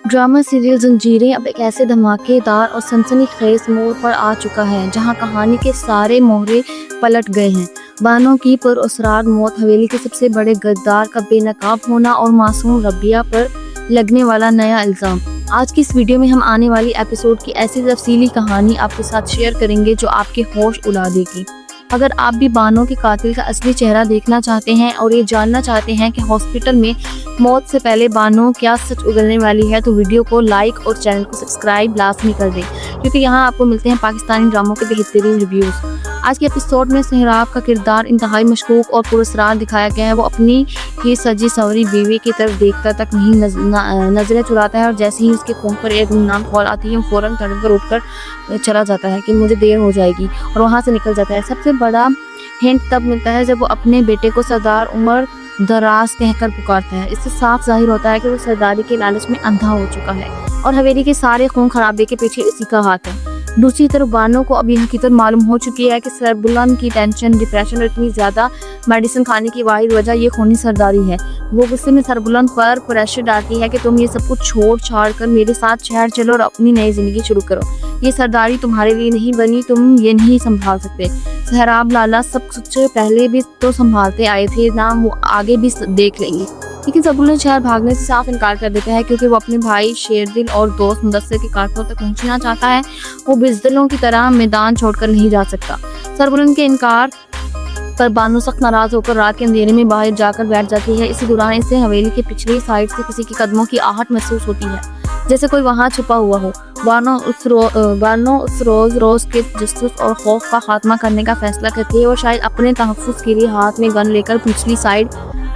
Drama serial जंजीरें अब एक ऐसे धमाकेदार और सनसनीखेज मोड़ पर आ चुका है जहां कहानी के सारे मोहरे पलट गए हैं। बानो की पुरअसरार मौत, हवेली के सबसे बड़े गद्दार का बेनकाब होना और मासूम रबिया पर लगने वाला नया इल्जाम। आज की इस वीडियो में हम आने वाली एपिसोड की ऐसी तफसीली कहानी आपके साथ शेयर करेंगे जो आपके होश उड़ा देगी। अगर आप भी बानो के कातिल का असली चेहरा देखना चाहते हैं और ये जानना चाहते हैं कि हॉस्पिटल में मौत से पहले बानो क्या सच उगलने वाली है, तो वीडियो को लाइक और चैनल को सब्सक्राइब लाजमी कर दें, क्योंकि यहाँ आपको मिलते हैं पाकिस्तानी ड्रामों के बेहतरीन रिव्यूज़। आज के एपिसोड में सहराब का किरदार इंतहाई मशकूक और पुरअसरार दिखाया गया है। वो अपनी ही सजी सवरी बीवी की तरफ देखता तक नहीं नजरें चुराता है और जैसे ही उसके फोन पर एक गुमनाम कॉल आती है, फौरन तड़प कर उठकर चला जाता है कि मुझे देर हो जाएगी और वहाँ से निकल जाता है। सबसे बड़ा हिंट तब मिलता है जब वो अपने बेटे को सरदार उमर दराज कहकर पुकारता है। इससे साफ जाहिर होता है कि वो सरदारी के लालच में अंधा हो चुका है और हवेली के सारे खून खराबे के पीछे इसी का हाथ है। दूसरी तरफ बानो को अब यह हकीकत मालूम हो चुकी है कि सरबुलन की टेंशन, डिप्रेशन और इतनी ज़्यादा मेडिसिन खाने की वाहिद वजह ये खूनी सरदारी है। वो गुस्से में सरबुलन पर प्रेशर डालती है कि तुम ये सब कुछ छोड़ छाड़ कर मेरे साथ शहर चलो और अपनी नई जिंदगी शुरू करो। ये सरदारी तुम्हारे लिए नहीं बनी, तुम ये नहीं संभाल सकते। सहराब लाला सब कुछ पहले भी तो संभालते आए थे ना, वो आगे भी देख लेंगे। लेकिन सरबुलन शहर भागने से साफ इनकार कर देता है, क्योंकि वो अपने भाई शेरदिल और दोस्त मुदस्सिर के कारतों तक पहुंचना चाहता है। वो बिजदलों की तरह मैदान छोड़कर नहीं जा सकता। सरबुलन के इनकार पर बानो सख्त नाराज होकर रात के अंधेरे में बाहर जाकर बैठ जाती है। इसी दौरान इसे हवेली के पिछली साइड से किसी के कदमों की आहट महसूस होती है, जैसे कोई वहां छुपा हुआ हो। बानो उस रोज के जस्टिस और खौफ का खात्मा करने का फैसला करती है और शायद अपने तहफ़्फ़ुज़ के लिए हाथ में गन लेकर पिछली साइड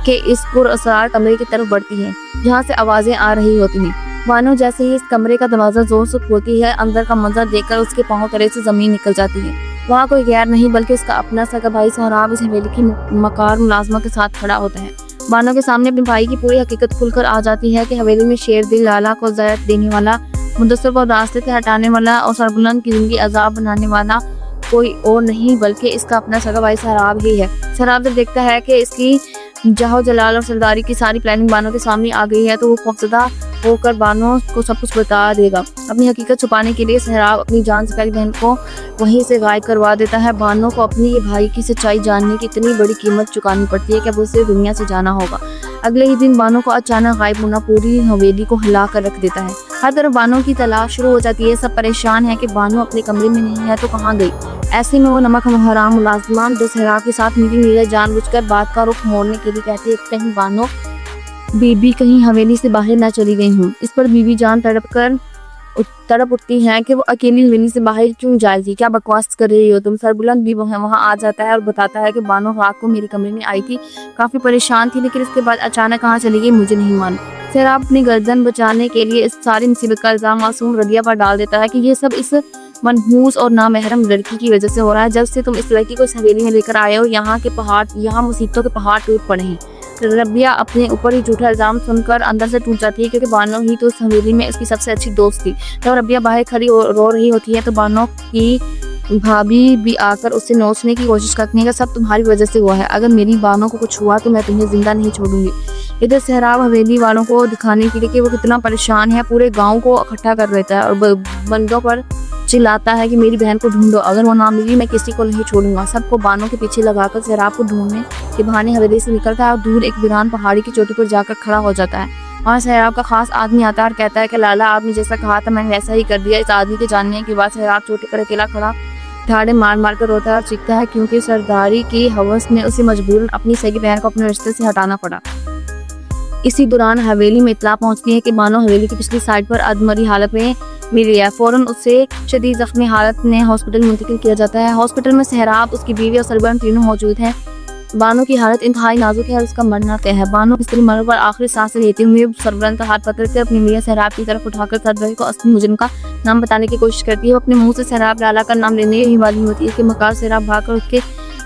के इस पुरअसरार कमरे की तरफ बढ़ती है जहाँ से आवाजें आ रही होती हैं। बानो जैसे ही इस कमरे का दरवाजा जोर से खोलती है, अंदर का मंजर देखकर उसके पांव तले से जमीन निकल जाती है। वहाँ कोई गैर नहीं बल्कि उसका अपना सगा भाई सहराब इस हवेली की मकार मुलाजमा के साथ खड़ा होता है। बानो के सामने अपने भाई की पूरी हकीकत खुलकर आ जाती है कि हवेली में शेरदिल लाला को ज़ायत देने वाला, मुदस्सिर को रास्ते से हटाने वाला और सरबुलन की जिंदगी अजाब बनाने वाला कोई और नहीं बल्कि इसका अपना सगा भाई सहराब ही है। सहराब जब देखता है कि इसकी जाहो जलाल और सरदारी की सारी प्लानिंग बानो के सामने आ गई है, तो वो खौफजदा होकर बानो को सब कुछ बता देगा। अपनी हकीकत छुपाने के लिए सहराब अपनी जान से प्यारी बहन को वहीं से गायब करवा देता है। बानो को अपनी भाई की सच्चाई जानने की इतनी बड़ी कीमत चुकानी पड़ती है कि अब उसे दुनिया से जाना होगा। अगले ही दिन बानो को अचानक गायब होना पूरी हवेली को हिला कर रख देता है। हर तरफ बानो की तलाश शुरू हो जाती है। सब परेशान है कि बानो अपने कमरे में नहीं है तो कहाँ गई। ऐसे में वो नमक हराम मुलाजमान जो सहराब के साथ मिली जानबूझकर बात का रुख मोड़ने के लिए कहती है कि कहीं बानो बीबी कहीं हवेली से बाहर ना चली गई हूँ। इस पर बीबी जान तड़प उठती है कि वो अकेली हवेली से बाहर क्यों जाएगी, क्या बकवास कर रही हो तुम। सरबुलन भी वहाँ आ जाता है और बताता है कि बानो रात को मेरे कमरे में आई थी, काफी परेशान थी, लेकिन इसके बाद अचानक कहाँ चली गई मुझे नहीं मालूम। सहराब अपनी गर्दन बचाने के लिए इस सारी मुसीबत का इल्जाम मासूम रबिया पर डाल देता है कि ये सब इस मनहूस और नामहरम लड़की की वजह से हो रहा है। जब से तुम इस लड़की को इस हवेली में लेकर आए हो, यहाँ मुसीबतों के पहाड़ टूट पड़े हैं। रबिया अपने ऊपर ही झूठा इल्जाम सुनकर अंदर से टूट जाती है, क्योंकि बानो ही तो इस हवेली में उसकी सबसे अच्छी दोस्त थी। जब रबिया बाहर खड़ी रो रही होती है तो बानो की भाभी भी आकर उससे नोचने की कोशिश करती है कि सब तुम्हारी वजह से हुआ है, अगर मेरी बानो को कुछ हुआ तो मैं तुम्हें जिंदा नहीं छोड़ूंगी। इधर सहराब हवेली वालों को दिखाने के लिए कि वो कितना परेशान है, पूरे गाँव को इकट्ठा कर देता है और बंदों पर चिल्लाता है कि मेरी बहन को ढूंढो, अगर वो ना मिली मैं किसी को नहीं छोड़ूंगा। सबको बानो के पीछे लगाकर सहराब को ढूंढने के बहाने हवेली से निकलता है और दूर एक वीरान पहाड़ी की चोटी पर जाकर खड़ा हो जाता है। वहाँ सहराब का खास आदमी आता है और कहता है कि लाला आपने जैसा कहा था मैंने वैसा ही कर दिया। इस आदमी के जानने के बाद सहराब चोटी पर अकेला खड़ा ठाड़े मार मार कर रोता है और चीखता है, क्योंकि सरदारी की हवस में उसे मजबूरन अपनी सगी बहन को अपने रिश्ते से हटाना पड़ा। इसी दौरान हवेली में इत्तला पहुंचती है कि बानो हवेली की पिछली साइड पर अधमरी हालत में मिली है। फौरन उसे शदीद जख्मी हालत में हॉस्पिटल मुंतकिल किया जाता है। हॉस्पिटल में सहराब, उसकी बीवी और सरबुलन तीनों मौजूद हैं। बानो की हालत इंतहाई नाजुक है और उसका मरना तय है। बानो बिस्तरी मरने पर आखिरी सांसें लेते हुए सरबुलन का हाथ पकड़कर अपनी मियां सहराब की तरफ उठाकर सरबुलन को असली मुजरिम का नाम बताने की कोशिश करती है। वो अपने मुंह से सहराब लाला का नाम लेने ही वाली होती है कि मकार सहराब भागकर उसके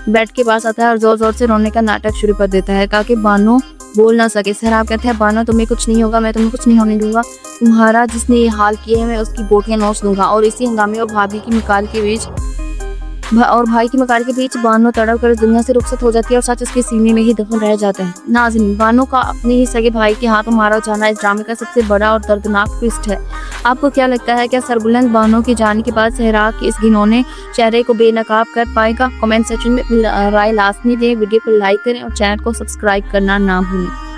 बेड के पास आता है और जोर जोर से रोने का नाटक शुरू कर देता है ताकि बानो बोल ना सके। सहराब कहते हैं, बानो तुम्हें कुछ नहीं होगा, मैं तुम्हें कुछ नहीं होने दूंगा, तुम्हारा जिसने ये हाल किए है मैं उसकी बोटियां नोच दूंगा। और इसी हंगामे और भाभी की निकाल के बीच اور بھائی کی مکار کے بیچ بانو تڑپ کر اس دنیا سے رخصت ہو جاتی ہے اور سچ اس کے سینے میں ہی دفن رہ جاتے ہیں۔ ناظرین، بانو کا اپنے ہی سگے بھائی کے ہاتھوں مارا جانا اس ڈرامے کا سب سے بڑا اور دردناک ٹویسٹ ہے۔ آپ کو کیا لگتا ہے، کیا سربلند بانو کے جانے کے بعد صحرا کے اس گھنونے چہرے کو بے نقاب کر پائے گا؟ کمنٹ سیکشن میں اپنی رائے لازمی دیں، ویڈیو کو لائک کریں اور چینل کو سبسکرائب کرنا نہ بھولیں۔